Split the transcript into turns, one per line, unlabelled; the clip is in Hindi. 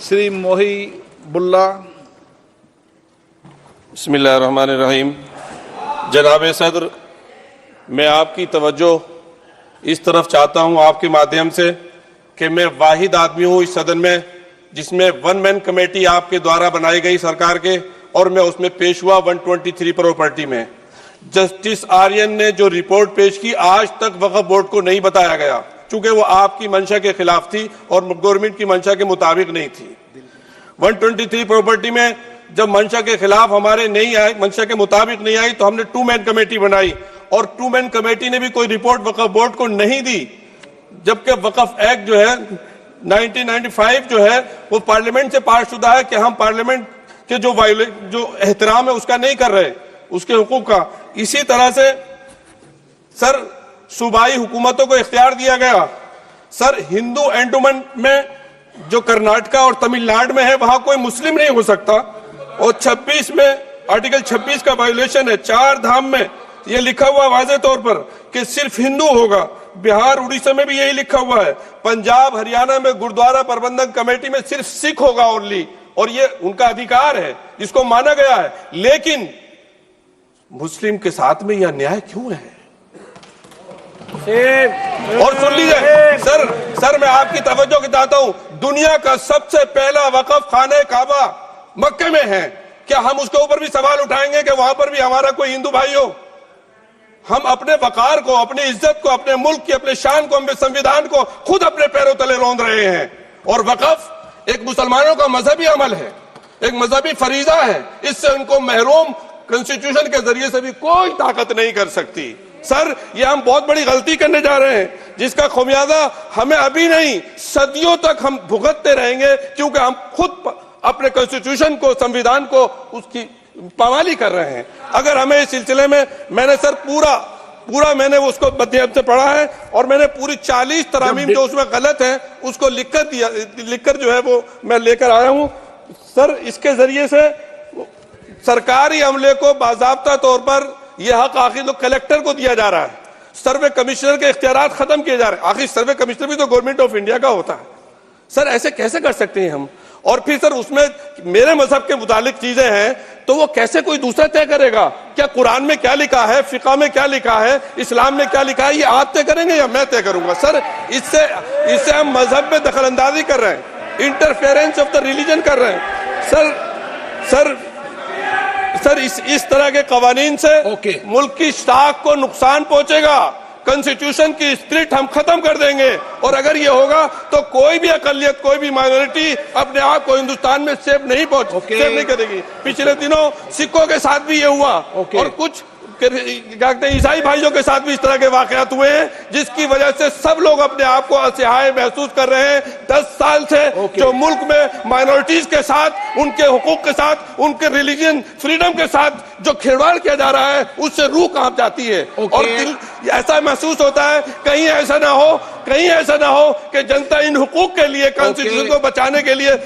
श्री मोहिबुल्ला।
बिस्मिल्लाहिर्रहमानिर्रहीम। जनाब सदर, मैं आपकी तवज्जो इस तरफ चाहता हूं आपके माध्यम से कि मैं वाहिद आदमी हूं इस सदन में जिसमें वन मैन कमेटी आपके द्वारा बनाई गई सरकार के, और मैं उसमें पेश हुआ 123 प्रॉपर्टी में। जस्टिस आर्यन ने जो रिपोर्ट पेश की आज तक वक्फ बोर्ड को नहीं बताया गया, चूंकि वो आपकी मंशा के खिलाफ थी और गवर्नमेंट की मंशा के मुताबिक नहीं थी। 123 प्रॉपर्टी में जब मंशा के खिलाफ हमारे नहीं आई, मंशा के मुताबिक नहीं आई, तो हमने 2 मैन कमेटी बनाई और 2 मैन कमेटी ने भी कोई रिपोर्ट वक्फ बोर्ड को नहीं दी, जबकि वक्फ एक्ट जो है 1995 जो है वो पार्लियामेंट से पास शुदा है कि हम पार्लियामेंट के जो एहतराम है उसका नहीं कर रहे, उसके हुकूक का। इसी तरह से सर सूबाई हुकूमतों को इख्तियार दिया गया। सर हिंदू एंडोमेंट में जो कर्नाटका और तमिलनाडु में है वहां कोई मुस्लिम नहीं हो सकता, और 26 में आर्टिकल 26 का वायोलेशन है। 4 धाम में ये लिखा हुआ वाज़े तौर पर कि सिर्फ हिंदू होगा। बिहार उड़ीसा में भी यही लिखा हुआ है। पंजाब हरियाणा में गुरुद्वारा प्रबंधक कमेटी में सिर्फ सिख होगा ओनली, और ये उनका अधिकार है जिसको माना गया है। लेकिन मुस्लिम के साथ में यह अन्याय क्यों है? और सुन लीजिए सर मैं आपकी तवज्जो की चाहता हूं, दुनिया का सबसे पहला वक्फ खाने काबा मक्के में है। क्या हम उसके ऊपर भी सवाल उठाएंगे कि वहां पर भी हमारा कोई हिंदू भाई हो? हम अपने वकार को, अपनी इज्जत को, अपने मुल्क की, अपने शान को, अपने संविधान को खुद अपने पैरों तले रौंद रहे हैं। और वक्फ एक मुसलमानों का मजहबी अमल है, एक मजहबी फरीजा है। इससे उनको महरूम कॉन्स्टिट्यूशन के जरिए से भी कोई ताकत नहीं कर सकती। सर ये हम बहुत बड़ी गलती करने जा रहे हैं जिसका खुमियाजा हमें अभी नहीं सदियों तक हम भुगतते रहेंगे, क्योंकि हम खुद अपने कॉन्स्टिट्यूशन को, संविधान को, उसकी पामाली कर रहे हैं। अगर हमें इस सिलसिले में मैंने सर पूरा मैंने उसको मध्यम से पढ़ा है, और मैंने पूरी 40 तरामीम जो उसमें गलत है उसको लिखकर जो है वो मैं लेकर आया हूं। सर इसके जरिए से सरकारी अमले को बाज़ाब्ता तौर पर यह हक आखिर तो कलेक्टर को दिया जा रहा है, सर्वे कमिश्नर के इख्तियारात खत्म किए जा रहे हैं। आखिर सर्वे कमिश्नर भी तो गवर्नमेंट ऑफ इंडिया का होता है। सर ऐसे कैसे कर सकते हैं हम? और फिर सर उसमें मेरे मजहब के मुतालिक चीजें हैं तो वो कैसे कोई दूसरा तय करेगा? क्या कुरान में क्या लिखा है, फिका में क्या लिखा है, इस्लाम में क्या लिखा है, ये आप तय करेंगे या मैं तय करूंगा? सर इससे हम मजहब में दखल अंदाजी कर रहे हैं, इंटरफेरेंस ऑफ द रिलीजन कर रहे हैं। सर इस तरह के कवानीन से मुल्क की शाख को नुकसान पहुंचेगा। कॉन्स्टिट्यूशन की स्पिरिट हम खत्म कर देंगे, और अगर ये होगा तो कोई भी अकलियत, कोई भी माइनॉरिटी अपने आप को हिंदुस्तान में सेफ नहीं करेगी। पिछले दिनों सिखों के साथ भी ये हुआ, और कुछ ईसाई भाइयों के साथ भी इस तरह के वाकयात हुए हैं, जिसकी वजह से सब लोग अपने आप को असहाय महसूस कर रहे हैं। 10 साल से जो मुल्क में माइनॉरिटीज के साथ, उनके हुकूक के साथ, उनके रिलीजन फ्रीडम के साथ जो खिलवाड़ किया जा रहा है, उससे रूह कांप जाती है। और ऐसा महसूस होता है कहीं ऐसा ना हो कि जनता इन हुकूक के लिए, कॉन्स्टिट्यूशन को बचाने के लिए